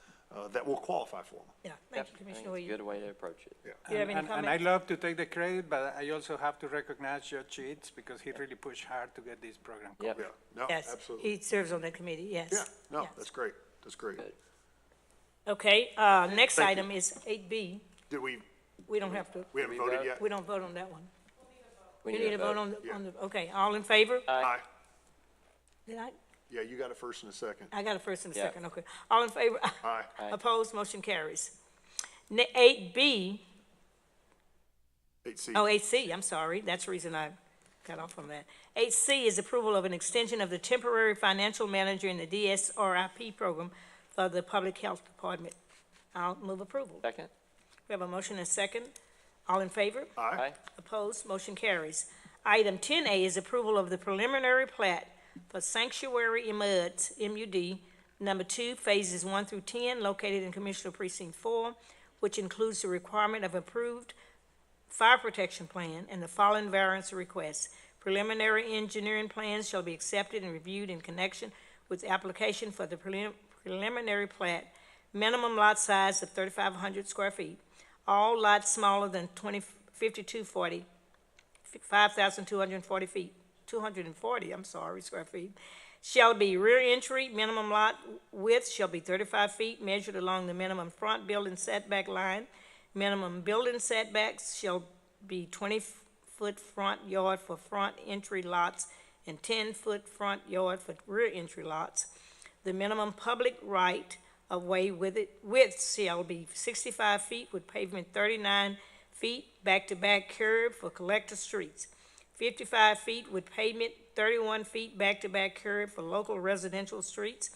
that will qualify for them. Yeah, thank you, Commissioner Williams. Good way to approach it. Yeah. Do you have any And I comments? love to take the credit, but I also have to recognize Judge Sheets because he really pushed hard to get this program going. Yep. Yeah, no, Yes, absolutely. he serves on that committee, yes. Yeah, no, Yes. that's great. That's great. Good. Okay, next Thank you. item is 8B. Did we We haven't haven't we voted vote? yet? we don't vote on that one. We You need to vote on Yeah. the, okay, all in favor? Aye. Did I? Yeah, you got a first and a second. I got a first and a Yeah. second, okay. All in favor? Aye. Aye. Opposed, motion carries. 8B, 8C. oh, 8C, I'm sorry, that's the reason I got off on that. 8C is approval of an extension of the temporary financial manager in the DSRIP program for the Public Health Department. I'll move approval. Second? We have a motion and a second. All in favor? Aye. Opposed, motion carries. Item 10A is approval of the preliminary plat for Sanctuary MUD, MUD, number 2, phases 1 through 10, located in Commissioner Precinct 4, which includes the requirement of approved fire protection plan and the following variance requests. Preliminary engineering plans shall be accepted and reviewed in connection with the application for the preliminary plat. Minimum lot size of 3,500 square feet. All lots smaller than 5,240 feet, 240, square feet, shall be rear entry. Minimum lot width shall be 35 feet, measured along the minimum front building setback line. Minimum building setbacks shall be 20-foot front yard for front entry lots and 10-foot front yard for rear entry lots. The minimum public right of way width shall be 65 feet with pavement 39 feet, back-to-back curb for collector streets. 55 feet with pavement, 31 feet back-to-back curb for local residential streets,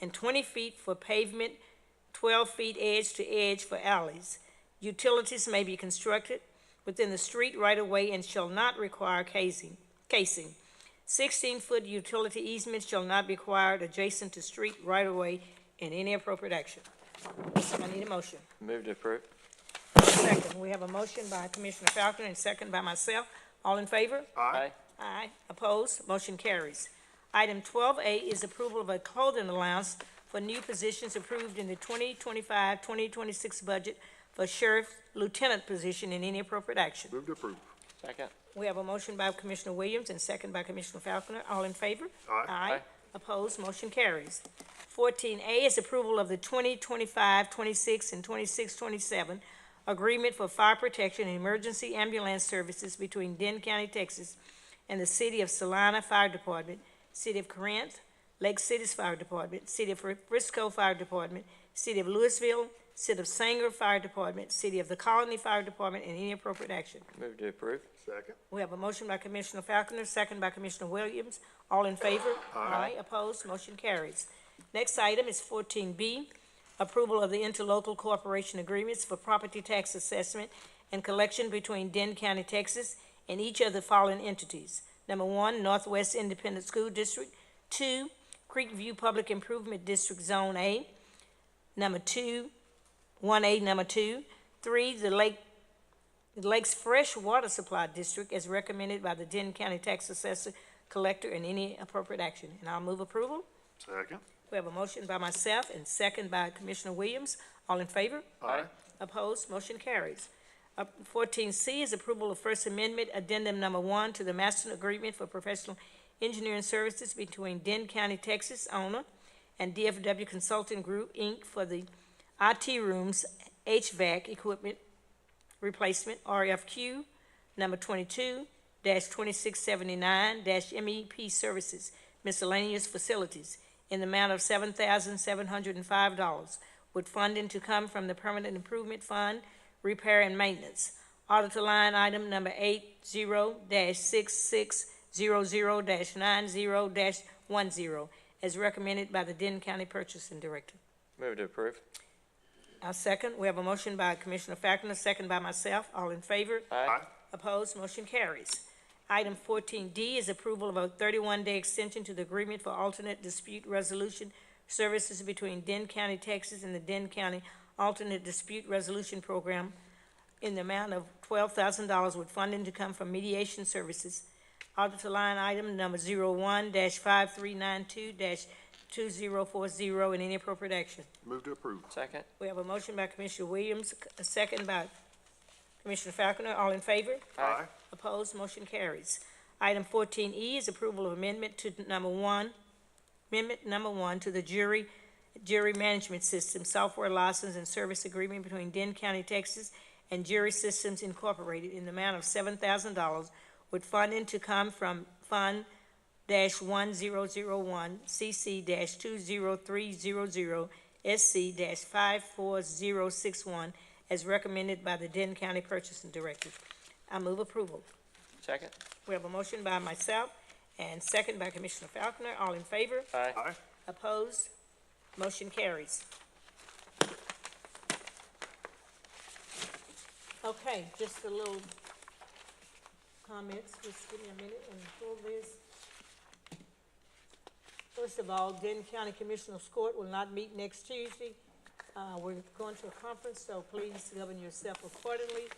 and 20 feet for pavement, 12 feet edge to edge for alleys. Utilities may be constructed within the street right-of-way and shall not require casing. 16-foot utility easements shall not be required adjacent to street right-of-way in any appropriate action. I need a motion. Move to approve. Second, we have a motion by Commissioner Falconer and second by myself. All in favor? Aye. Aye. Opposed? Motion carries. Item 12A is approval of a clothing allowance for new positions approved in the 2025-2026 budget for sheriff lieutenant position in any appropriate action. Move to approve. Second? We have a motion by Commissioner Williams and second by Commissioner Falconer. All in favor? Aye. Aye. Opposed? Motion carries. 14A is approval of the 2025-26 and 26-27 agreement for fire protection and emergency ambulance services between Denton County, Texas, and the City of Salina Fire Department, City of Corinth, Lake City's Fire Department, City of Frisco Fire Department, City of Louisville, City of Sanger Fire Department, City of the Colony Fire Department, and any appropriate action. Move to approve. Second. We have a motion by Commissioner Falconer, second by Commissioner Williams. All in favor? Aye. Opposed? Motion carries. Next item is 14B, approval of the interlocal cooperation agreements for property tax assessment and collection between Denton County, Texas, and each of the following entities. Number 1, Northwest Independent School District. 2, Creekview Public Improvement District Zone A. Number 2, 1A, number 2. 3, the Lake's Fresh Water Supply District as recommended by the Denton County Tax Assessor Collector in any appropriate action. And I'll move approval. Second. We have a motion by myself and second by Commissioner Williams. All in favor? Aye. Opposed? Motion carries. 14C is approval of First Amendment Addendum Number 1 to the Master Agreement for Professional Engineering Services between Denton County, Texas owner and DFW Consulting Group, Inc. for the IT rooms HVAC equipment replacement, RFQ number 22-2679-MEP Services, miscellaneous facilities, in the amount of $7,705, with funding to come from the Permanent Improvement Fund, repair and maintenance. Auditor line item number 80-6600-90-10, as recommended by the Denton County Purchasing Director. Move to approve. Our second, we have a motion by Commissioner Falconer, second by myself. All in favor? Aye. Opposed? Motion carries. Item 14D is approval of a 31-day extension to the agreement for alternate dispute resolution services between Denton County, Texas, and the Denton County alternate dispute resolution program in the amount of $12,000 with funding to come from mediation services. Auditor line item number 01-5392-2040 and any appropriate action. Move to approve. Second. We have a motion by Commissioner Williams, a second by Commissioner Falconer. All in favor? Aye. Opposed? Motion carries. Item 14E is approval of amendment number one to the jury management system software license and service agreement between Denton County, Texas and Jury Systems Incorporated in the amount of $7,000 with funding to come from Fund -1001 CC-20300 SC-54061 as recommended by the Denton County Purchasing Director. I move approval. Second. We have a motion by myself and second by Commissioner Falconer. All in favor? Aye. Aye. Opposed? Motion carries. Okay, just a little comments. Just give me a minute and pull this. First of all, Denton County Commissioners Court will not meet next Tuesday. We're going to a conference, so please govern yourself accordingly.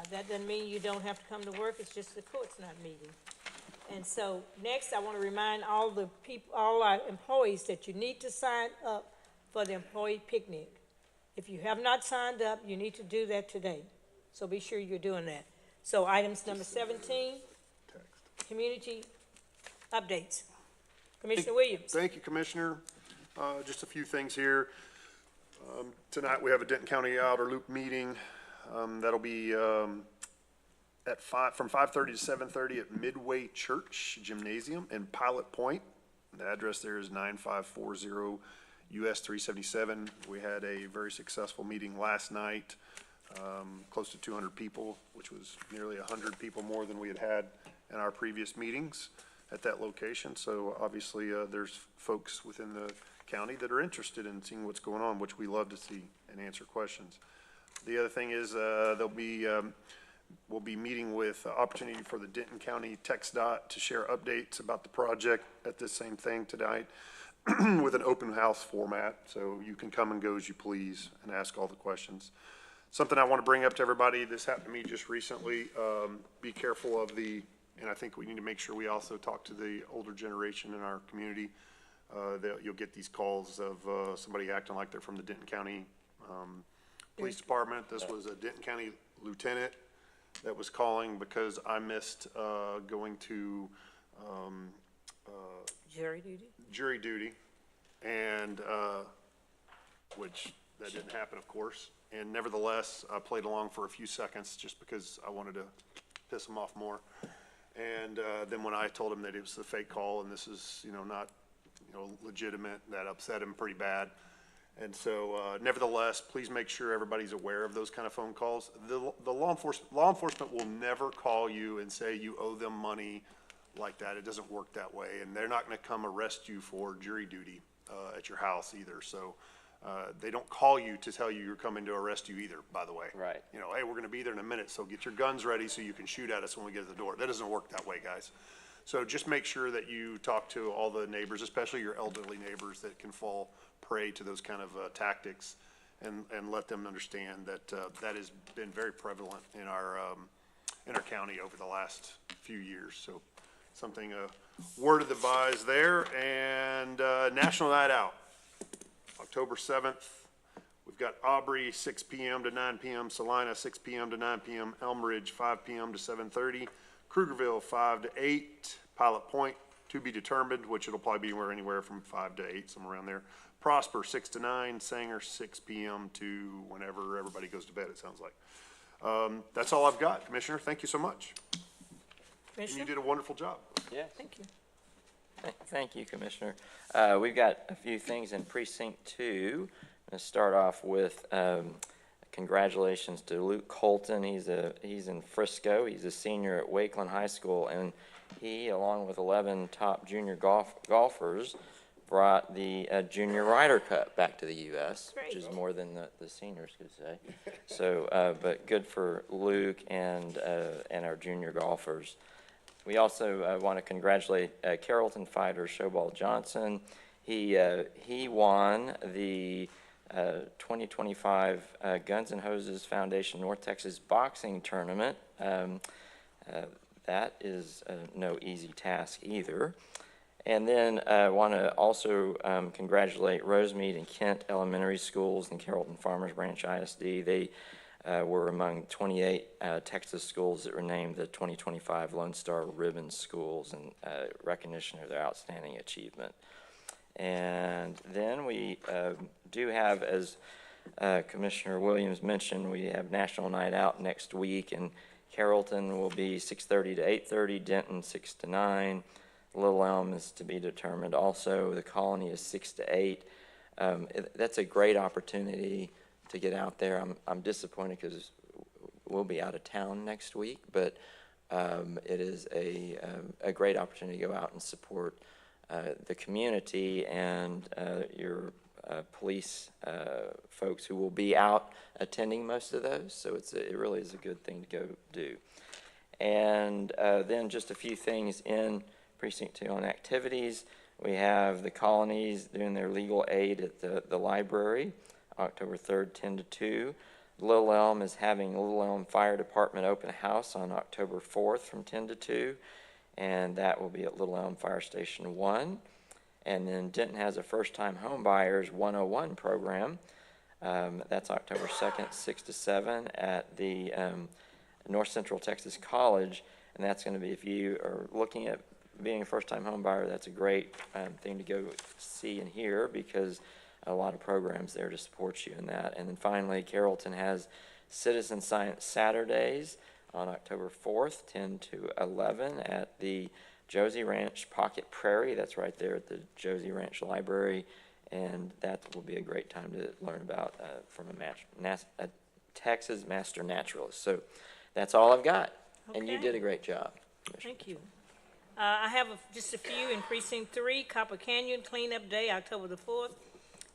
That doesn't mean you don't have to come to work, it's just the court's not meeting. And so, next, I want to remind all the people, all our employees that you need to sign up for the employee picnic. If you have not signed up, you need to do that today. So be sure you're doing that. So items number 17, community updates. Commissioner Williams. Thank you, Commissioner. Just a few things here. Tonight, we have a Denton County Outer Loop meeting. That'll be from 5:30 to 7:30 at Midway Church Gymnasium in Pilot Point. The address there is 9540 US 377. We had a very successful meeting last night, close to 200 people, which was nearly 100 people more than we had had in our previous meetings at that location. So obviously, there's folks within the county that are interested in seeing what's going on, which we love to see and answer questions. The other thing is, we'll be meeting with opportunity for the Denton County TxDOT to share updates about the project at this same thing tonight with an open house format, so you can come and go as you please and ask all the questions. Something I want to bring up to everybody, this happened to me just recently, be careful of and I think we need to make sure we also talk to the older generation in our community. That you'll get these calls of somebody acting like they're from the Denton County Police Department. This was a Denton County lieutenant that was calling because I missed going to jury duty, and which that didn't happen, of course. And nevertheless, I played along for a few seconds just because I wanted to piss him off more. And then when I told him that it was a fake call and this is, not, legitimate, that upset him pretty bad. And so, nevertheless, please make sure everybody's aware of those kind of phone calls. The law enforcement will never call you and say you owe them money like that. It doesn't work that way, and they're not going to come arrest you for jury duty at your house either. So, they don't call you to tell you you're coming to arrest you either. By the way, Right. Hey, we're going to be there in a minute, so get your guns ready so you can shoot at us when we get to the door. That doesn't work that way, guys. So just make sure that you talk to all the neighbors, especially your elderly neighbors that can fall prey to those kind of tactics, and let them understand that that has been very prevalent in our county over the last few years. So something, word of the advise there. And National Night Out, October 7th. We've got Aubrey 6 p.m. to 9 p.m., Salina 6 p.m. to 9 p.m., Elm Ridge 5 p.m. to 7:30. Krugerville 5 to 8, Pilot Point to be determined, which it'll probably be anywhere from 5 to 8, somewhere around there. Prosper 6 to 9, Sanger 6 p.m. to whenever everybody goes to bed, it sounds like. That's all I've got, Commissioner. Thank you so much. And you did a wonderful job. Yeah. Thank you. Thank you, Commissioner. We've got a few things in Precinct 2. I'm going to start off with congratulations to Luke Colton. He's in Frisco. He's a senior at Wakeland High School, and he, along with 11 top junior golfers, brought the Junior Ryder Cup back to the U.S., which is more than the seniors could say. So, but good for Luke and our junior golfers. We also want to congratulate Carrollton fighter Showball Johnson. He won the 2025 Guns and Hoses Foundation North Texas Boxing Tournament. That is no easy task either. And then I want to also congratulate Rosemead and Kent Elementary Schools and Carrollton Farmers Branch ISD. They were among 28 Texas schools that were named the 2025 Lone Star Ribbon Schools in recognition of their outstanding achievement. And then we do have, as Commissioner Williams mentioned, we have National Night Out next week, and Carrollton will be 6:30 to 8:30, Denton 6 to 9. Little Elm is to be determined also. The Colony is 6 to 8. That's a great opportunity to get out there. I'm disappointed because we'll be out of town next week, but it is a great opportunity to go out and support the community and your police folks who will be out attending most of those. So it really is a good thing to go do. And then just a few things in Precinct 2 on activities. We have the Colonies doing their legal aid at the library, October 3rd, 10 to 2. Little Elm is having Little Elm Fire Department open house on October 4th from 10 to 2, and that will be at Little Elm Fire Station 1. And then Denton has a first-time home buyers 101 program. That's October 2nd, 6 to 7 at the North Central Texas College, and that's going to be, if you are looking at being a first-time home buyer, that's a great thing to go see and hear, because a lot of programs there to support you in that. And then finally, Carrollton has Citizen Science Saturdays on October 4th, 10 to 11 at the Josie Ranch Pocket Prairie. That's right there at the Josie Ranch Library, and that will be a great time to learn about from a Texas master naturalist. So that's all I've got, and you Okay. did a great job. Thank you. I have just a few in Precinct 3, Copper Canyon Cleanup Day, October the 4th,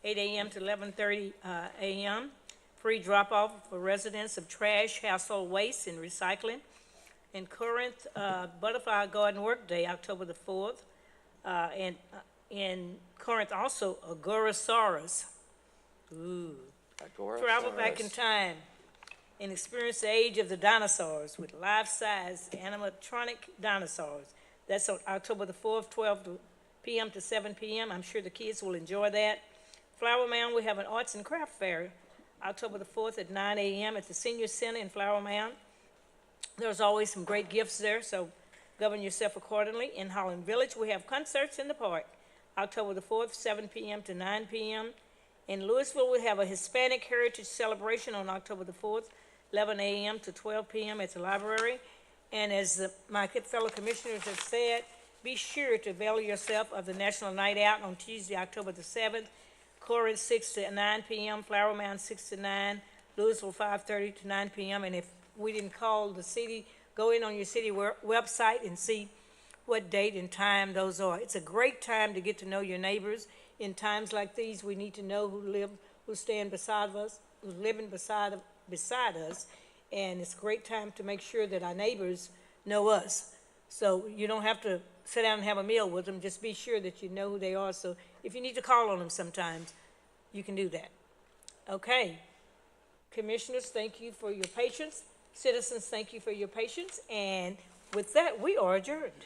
8 a.m. to 11:30 a.m. Free drop-off for residents of trash, household waste, and recycling. In Corinth, Butterfly Garden Work Day, October the 4th. And in Corinth also, Agorasaurus. Ooh. Travel back in time and experience the age of the dinosaurs with life-size animatronic dinosaurs. That's on October the 4th, 12 p.m. to 7 p.m. I'm sure the kids will enjoy that. Flower Mound, we have an arts and craft fair, October the 4th at 9 a.m. at the Senior Center in Flower Mound. There's always some great gifts there, so govern yourself accordingly. In Holland Village, we have concerts in the park, October the 4th, 7 p.m. to 9 p.m. In Louisville, we have a Hispanic Heritage Celebration on October the 4th, 11 a.m. to 12 p.m. at the library. And as my fellow commissioners have said, be sure to avail yourself of the National Night Out on Tuesday, October the 7th. Corinth 6 to 9 p.m., Flower Mound 6 to 9, Louisville 5:30 to 9 p.m. And if we didn't call the city, go in on your city website and see what date and time those are. It's a great time to get to know your neighbors. In times like these, we need to know who's staying beside us, who's living beside us. And it's a great time to make sure that our neighbors know us. So you don't have to sit down and have a meal with them. Just be sure that you know who they are. So if you need to call on them sometimes, you can do that. Okay. Commissioners, thank you for your patience. Citizens, thank you for your patience. And with that, we are adjourned.